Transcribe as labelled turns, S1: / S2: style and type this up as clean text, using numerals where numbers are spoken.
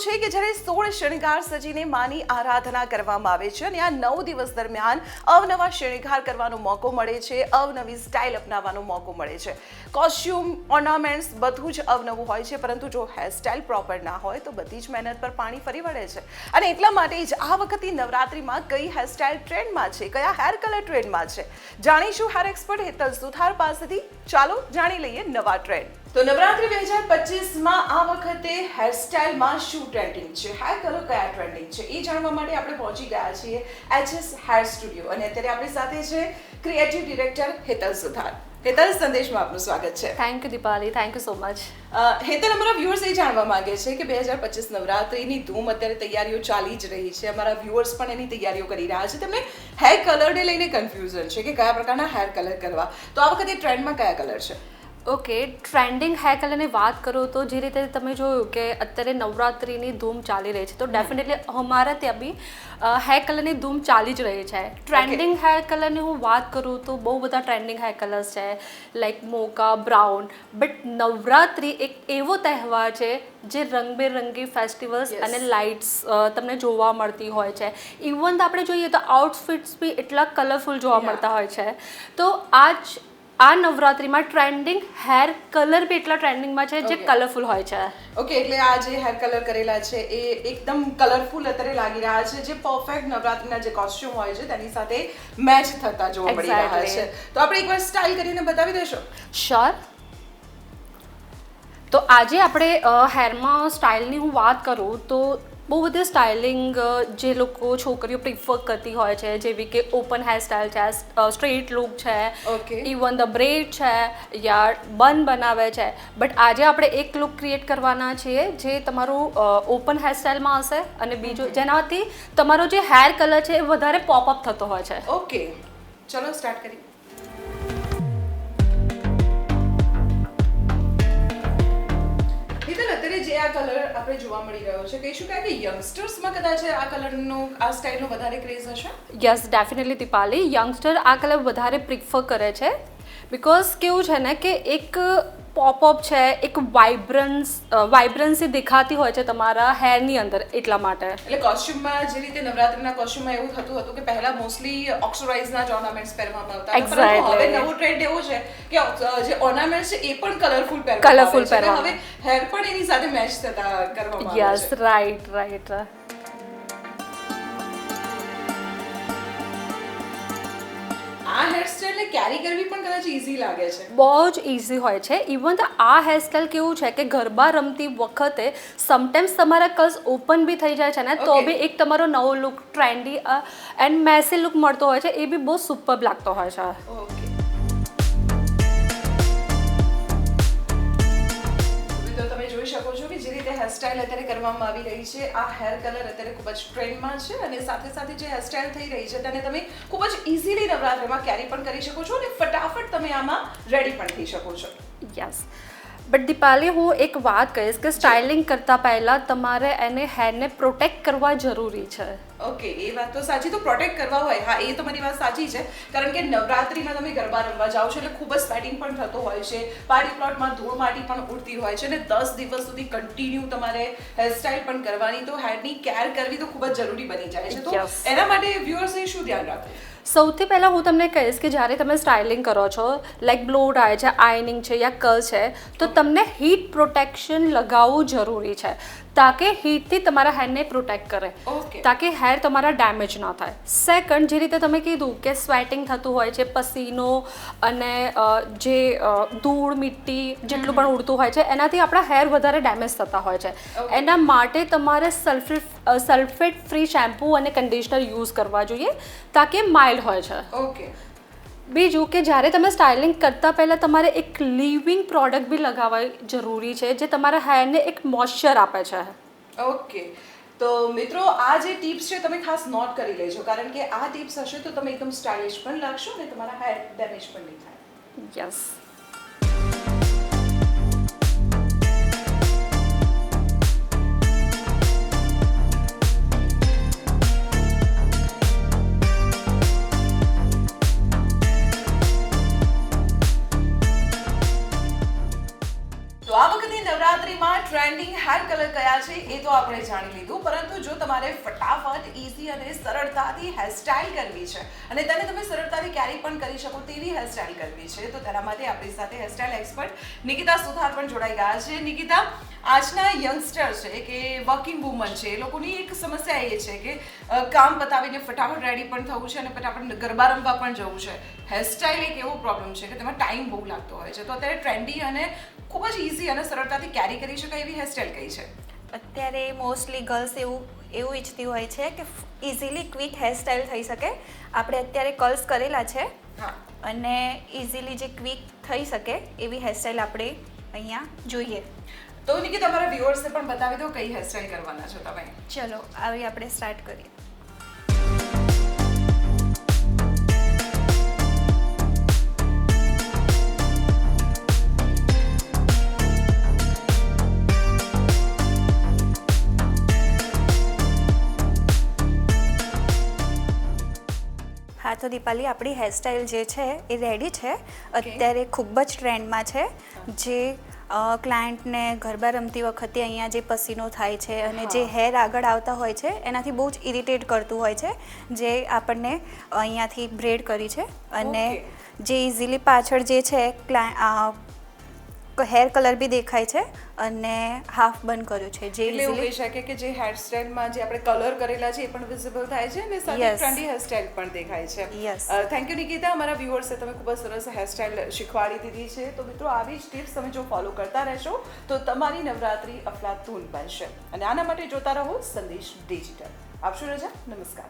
S1: છે કે જ્યારે 16 શણગાર સજીને માની આરાધના કરવામાં આવે છે અને આ 9 દિવસ દરમિયાન અવનવા શણગાર કરવાનો મોકો મળે છે, અવનવી સ્ટાઇલ અપનાવવાનો મોકો મળે છે. કોસ્ચ્યુમ, ઓર્નામેન્ટ્સ બધું જ અવનવું હોય છે, પરંતુ જો હેરસ્ટાઇલ પ્રોપર ના હોય તો બધી જ મહેનત પર પાણી ફરી વળે છે. અને એટલા માટે જ આ વખતે નવરાત્રિમાં કઈ હેરસ્ટાઇલ ટ્રેન્ડમાં છે, કયા હેર કલર ટ્રેન્ડમાં છે, જાણીશું હેર એક્સપર્ટ હેતલ સુથાર પાસેથી. ચાલો જાણી લઈએ નવા ટ્રેન્ડ. તો નવરાત્રી 2025માં આ વખતે હેરસ્ટાઇલમાં શું ટ્રેન્ડિંગ છે, હેર કલર કયા ટ્રેન્ડિંગ છે, એ જાણવા માટે આપણે પહોંચી ગયા છીએ HS હેર સ્ટુડિયો અને અત્યારે આપણી સાથે છે ક્રિએટિવ ડિરેક્ટર હેતલ સુથાર. હેતલ, સંદેશમાં આપનું સ્વાગત છે.
S2: Thank you Dipali, thank you so much.
S1: Hetal, અમારા વ્યુઅર્સ એ જાણવા માંગે છે કે 2025 નવરાત્રીની ધૂમ અત્યારે તૈયારીઓ ચાલી જ રહી છે. અમારા વ્યુઅર્સ પણ એની તૈયારીઓ કરી રહ્યા છે. તેમને હેર કલરને લઈને કન્ફ્યુઝન છે કે કયા પ્રકારના હેર કલર કરવા, તો આ વખતે ટ્રેન્ડમાં કયા કલર છે?
S2: ઓકે, ટ્રેન્ડિંગ હેર કલરની વાત કરું તો જે રીતે તમે જોયું કે અત્યારે નવરાત્રિની ધૂમ ચાલી રહી છે, તો ડેફિનેટલી અમારા ત્યાં બી હેર કલરની ધૂમ ચાલી જ રહી છે. ટ્રેન્ડિંગ હેર કલરની હું વાત કરું તો બહુ બધા ટ્રેન્ડિંગ હેર કલર્સ છે, like Moka, brown. But Navratri એક એવો તહેવાર છે જે રંગબેરંગી ફેસ્ટિવલ્સ અને લાઇટ્સ તમને જોવા મળતી હોય છે. ઇવન આપણે જોઈએ તો આઉટફિટ્સ બી એટલા કલરફુલ જોવા મળતા હોય છે. તો આ નવરાત્રિમાં ટ્રેન્ડિંગ હેર કલર બી એટલા ટ્રેન્ડિંગમાં છે જે કલરફુલ હોય છે.
S1: ઓકે, એટલે આ જે હેર કલર કરેલા છે એ એકદમ કલરફુલ અત્યારે લાગી રહ્યા છે, જે પરફેક્ટ નવરાત્રિના જે કોસ્ચ્યુમ હોય છે તેની સાથે મેચ થતા જોવા મળી રહ્યા છે. તો આપણે એકવાર સ્ટાઇલ કરીને બતાવી દેશો?
S2: શ્યોર. તો આજે આપણે હેરમાં સ્ટાઇલની હું વાત કરું તો બહુ બધી સ્ટાઇલિંગ જે લોકો છોકરીઓ પ્રિફર કરતી હોય છે, જેવી કે ઓપન હેર સ્ટાઇલ છે, સ્ટ્રેટ લુક છે, ઇવન ધ બ્રેડ છે, યા બન બનાવે છે. બટ આજે આપણે એક લુક ક્રિએટ કરવાના છીએ જે તમારું ઓપન હેર સ્ટાઇલમાં હશે અને બીજું જેનાથી તમારો જે હેર કલર છે એ વધારે પોપઅપ થતો હોય છે.
S1: ઓકે, ચલો સ્ટાર્ટ કરીએ. જે આ કલર આપણે જોવા મળી રહ્યો છે, કહીશું કે યંગસ્ટર્સમાં કદાચ આ કલરનો, આ સ્ટાઇલનો વધારે ક્રેઝ હશે?
S2: યસ, ડેફિનેટલી દીપાલી, યંગસ્ટર આ કલર વધારે પ્રિફર કરે છે. બિકોઝ કેવું છે ને કે એક પોપઅપ છે, એક વાઇબ્રન્સી દેખાતી હોય છે તમારા હેરની અંદર, એટલા માટે.
S1: એટલે કોસ્ચ્યુમમાં જે રીતે નવરાત્રિના કોસ્ચ્યુમમાં એવું થતું હતું કે પહેલા મોસ્ટલી ઓક્સોડાઇઝના જ ઓર્નામેન્ટ્સ પહેરવામાં આવતા હતા, પરંતુ હવે નવો ટ્રેન્ડ એવો છે કે જે ઓર્નામેન્ટ્સ છે એ પણ કલરફુલ પહેરવામાં આવે છે. હવે હેર પણ એની સાથે મેચ થતા કરવામાં આવે છે.
S2: Yes, right.
S1: આ હેરસ્ટાઇલને કેરી કરવી પણ કદાચ ઈઝી લાગે છે.
S2: બહુ જ ઈઝી હોય છે. ઇવન આ હેરસ્ટાઇલ કેવું છે કે ગરબા રમતી વખતે સમટાઈમ્સ તમારા કર્લ્સ ઓપન બી થઈ જાય છે ને, તો બી એક તમારો નવો look, trendy and messy look મળતો હોય છે, એ બી બહુ સુપર લાગતો હોય છે.
S1: ઓકે, તો તમે જોઈ શકો છો કે જે રીતે હેરસ્ટાઇલ અત્યારે કરવામાં આવી રહી છે, આ હેર કલર અત્યારે ખૂબ જ ટ્રેન્ડમાં છે અને સાથે સાથે જે હેરસ્ટાઇલ થઈ રહી છે તેને તમે ખૂબ જ ઇઝીલી નવરાત્રિમાં કેરી પણ કરી શકો છો અને ફટાફટ તમે આમાં રેડી પણ થઈ શકો છો.
S2: યસ. બટ દીપાલી, હું એક વાત કહીશ કે સ્ટાઇલિંગ કરતાં પહેલાં તમારે એને હેરને પ્રોટેક્ટ કરવા જરૂરી છે.
S1: ઓકે, એ વાત તો સાચી. તો પ્રોટેક્ટ કરવા હોય, હા, એ તમારી વાત સાચી છે, કારણ કે નવરાત્રિમાં તમે ગરબા રમવા જાઓ છો એટલે ખૂબ જ સ્વેટિંગ પણ થતો હોય છે, પાર્ટી પ્લોટમાં ધૂળ માટી પણ ઉડતી હોય છે અને 10 દિવસ સુધી કન્ટિન્યુ તમારે હેરસ્ટાઇલ પણ કરવાની, તો હેરની કેર કરવી તો ખૂબ જ જરૂરી બની જાય છે. તો એના માટે વ્યુઅર્સે શું ધ્યાન રાખવું?
S2: સૌથી પહેલાં હું તમને કહીશ કે જ્યારે તમે સ્ટાઇલિંગ કરો છો, લાઈક બ્લો ડ્રાય છે, આયનિંગ છે યા કર્લ છે, તો તમને હીટ પ્રોટેક્શન લગાવવું જરૂરી છે, તાકે હીટથી તમારા હેરને પ્રોટેક્ટ કરે, તાકે હેર તમારા ડેમેજ ના થાય. સેકન્ડ, જે રીતે તમે કીધું કે સ્વેટિંગ થતું હોય છે, પસીનો અને જે ધૂળ મિટ્ટી જેટલું પણ ઉડતું હોય છે, એનાથી આપણા હેર વધારે ડેમેજ થતા હોય છે. એના માટે તમારે સલ્ફેટ ફ્રી શેમ્પૂ અને કન્ડિશનર યુઝ કરવા જોઈએ, તાકે માઇલ્ડ હોય છે.
S1: ઓકે.
S2: બીજું કે જ્યારે તમે સ્ટાઇલિંગ કરતાં પહેલાં તમારે એક લિવિંગ પ્રોડક્ટ બી લગાવવા જરૂરી છે, જે તમારા હેરને એક મોઇશ્ચર આપે છે.
S1: ઓકે, તો મિત્રો આ જે ટિપ્સ છે તમે ખાસ નોટ કરી લેજો, કારણ કે આ ટિપ્સ હશે તો તમે એકદમ સ્ટાઇલિશ પણ લાગશો અને તમારા હેર ડેમેજ પણ નહીં થાય.
S2: યસ.
S1: તો આ વખતે નવરાત્રિમાં ટ્રેન્ડિંગ ટ્રેન્ડિંગ હેર કલર કયા છે એ તો આપણે જાણી લીધું, પરંતુ જો તમારે ફટાફટ ઇઝી અને સરળતાથી હેરસ્ટાઇલ કરવી છે અને તેને તમે સરળતાથી કેરી પણ કરી શકો તેવી હેરસ્ટાઇલ કરવી છે, તો તેના માટે આપણી સાથે હેરસ્ટાઇલ એક્સપર્ટ નિકિતા સુથાર પણ જોડાઈ ગયા છે. નિકિતા, આજના યંગસ્ટર છે કે વર્કિંગ વુમન છે, એ લોકોની એક સમસ્યા એ છે કે કામ પતાવીને ફટાફટ રેડી પણ થવું છે અને ફટાફટ ગરબા રમવા પણ જવું છે. હેરસ્ટાઇલ એક એવો પ્રોબ્લેમ છે કે તેમાં ટાઈમ બહુ લાગતો હોય છે, તો અત્યારે ટ્રેન્ડી અને ખૂબ જ ઇઝી અને સરળતાથી કેરી કરી શકાય એવી હેરસ્ટાઇલ કઈ છે?
S3: અત્યારે મોસ્ટલી ગર્લ્સ એવું ઈચ્છતી હોય છે કે ઇઝીલી ક્વિક હેરસ્ટાઇલ થઈ શકે. આપણે અત્યારે કર્લ્સ કરેલા છે અને ઇઝીલી જે ક્વિક થઈ શકે એવી હેરસ્ટાઇલ આપણે અહીંયા જોઈએ.
S1: તો નિકિતા, તમારા વ્યુઅર્સને પણ બતાવી દો કઈ હેરસ્ટાઇલ કરવાના છો તમે.
S3: ચલો આવી આપણે સ્ટાર્ટ કરીએ. હા, તો દીપાલી, આપણી હેરસ્ટાઇલ જે છે એ રેડી છે. અત્યારે ખૂબ જ ટ્રેન્ડમાં છે. જે ક્લાયન્ટને ગરબા રમતી વખતે અહીંયા જે પસીનો થાય છે અને જે હેર આગળ આવતા હોય છે એનાથી બહુ જ ઇરિટેટ કરતું હોય છે, જે આપણને અહીંયાથી બ્રેડ કરી છે અને જે ઇઝીલી પાછળ જે છે હેર કલર બી દેખાય છે અને હાફ બન કર્યું છે. જે
S1: એટલે એવું કહી શકે કે જે હેરસ્ટાઇલમાં જે આપણે કલર કરેલા છે એ પણ વિઝિબલ થાય છે અને સાથે ટ્રેન્ડી હેરસ્ટાઇલ પણ દેખાય છે.
S3: Yes,
S1: thank you Nikita. અમારા વ્યુઅર્સે તમે ખૂબ જ સરસ હેરસ્ટાઇલ શીખવાડી દીધી છે. તો મિત્રો, આવી જ ટિપ્સ તમે જો ફોલો કરતા રહેશો તો તમારી નવરાત્રી અફલાતૂન બનશે. અને આના માટે જોતા રહો સંદેશ ડિજિટલ. આપશો રજા. નમસ્કાર.